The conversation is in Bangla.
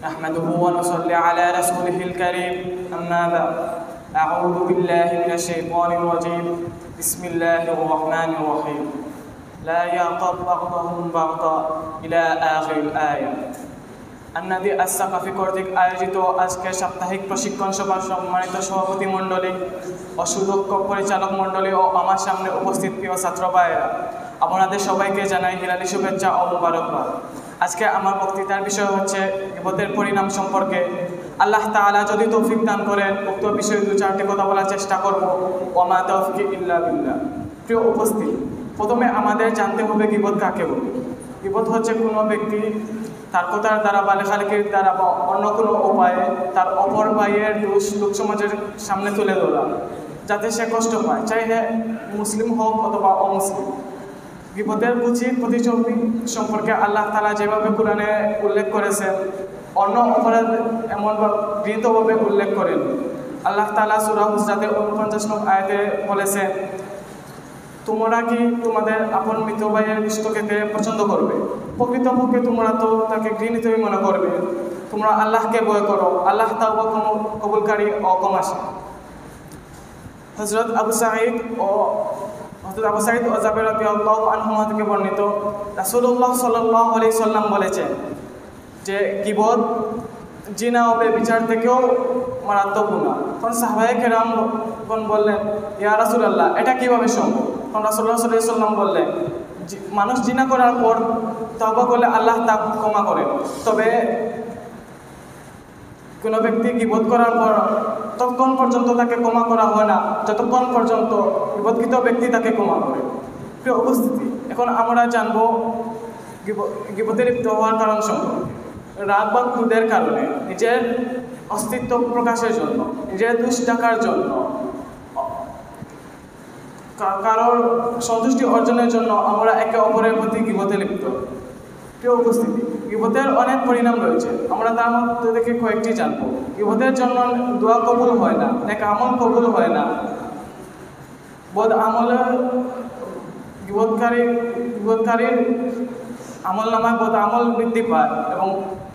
نحمده ونصلي على رسوله الكريم أما بعد أعوذ بالله من الشيطان الرجيم بسم الله الرحمن الرحيم لا يغتب بعضهم بعضا إلى آخر الآية আন্নাদি আস-সাকাফি কর্তৃক আয়োজিত আজকে সাপ্তাহিক প্রশিক্ষণ সভার সম্মানিত সভাপতি মণ্ডলী ও সুদক্ষ পরিচালক মণ্ডলী ও আমার সামনে উপস্থিত প্রিয় ছাত্র ভাইয়েরা, আপনাদের সবাইকে জানাই হিলালি শুভেচ্ছা ও মুবারকবাদ। আজকে আমার বক্তৃতার বিষয় হচ্ছে গীবতের পরিণাম সম্পর্কে। আল্লাহ তাআলা যদি তৌফিক দান করেন উক্ত বিষয়ে দু চারটি কথা বলার চেষ্টা করব। ওয়া মা তাওফিকি ইল্লা বিল্লাহ। প্রিয় উপস্থিত, প্রথমে আমাদের জানতে হবে গীবত কাকে বলে। গীবত হচ্ছে কোনো ব্যক্তি তার কথার দ্বারা বা লেখালেখির দ্বারা বা অন্য কোনো উপায়ে তার অপর ভাইয়ের দোষ লোক সমাজের সামনে তুলে ধরা, যাতে সে কষ্ট পায়, চাই হে মুসলিম হোক অথবা অমুসলিম। গীবতের উচিত প্রতিযোগী সম্পর্কে আল্লাহ তাআলা যেভাবে কোরআনে উল্লেখ করেছেন, অন্য অপরাধ এমন গৃহীতভাবে উল্লেখ করেন। আল্লাহ তাআলা সূরা হুজরাতের 49 নং আয়াতে বলেছেন, তোমরা কি তোমাদের আপন মৃত ভাইয়ের গোশত খেতে পছন্দ করবে? প্রকৃতপক্ষে তোমরা তো তাকে ঘৃণিতই মনে করবে। তোমরা আল্লাহকে ভয় করো, আল্লাহ তাওবা কবুলকারী ও ক্ষমাশীল। হযরত আবু সাঈদ ও জাবের রাদিয়াল্লাহু আনহুমা থেকে বর্ণিত, রাসূলুল্লাহ সাল্লাল্লাহু আলাইহি সাল্লাম বলেছেন যে গীবত জিনা ও ব্যভিচার থেকেও মারাত্মক গুনাহ। তখন সাহাবায়ে কেরামগণ বললেন, ইয়া রাসূলুল্লাহ, এটা কিভাবে সম্ভব? তখন রাসূলুল্লাহ সাল্লাল্লাহু আলাইহি সাল্লাম বললেন, মানুষ জিনা করার পর তওবা করলে আল্লাহ তা ক্ষমা করেন, তবে কোনো ব্যক্তি গীবত করার পর ততক্ষণ পর্যন্ত তাকে ক্ষমা করা হয় না যতক্ষণ পর্যন্ত গীবতকৃত ব্যক্তি তাকে ক্ষমা করে। প্রিয় উপস্থিতি, এখন আমরা জানবো গীবতে লিপ্ত হওয়ার কারণ সম্পর্কে। রাগ বা ক্রোধের কারণে, নিজের অস্তিত্ব প্রকাশের জন্য, নিজের দোষ ঢাকার জন্য, কারোর সন্তুষ্টি অর্জনের জন্য আমরা একে অপরের প্রতি গীবতে লিপ্ত। প্রিয় উপস্থিতি, গীবতের অনেক পরিণাম রয়েছে, আমরা তার মধ্যে থেকে কয়েকটি জানবো। গীবতের জন্য দোয়া কবুল হয় না, নেক আমল কবুল হয় না, বদ আমলে গীবতকারীর আমল নামায় বদ আমল বৃদ্ধি পায় এবং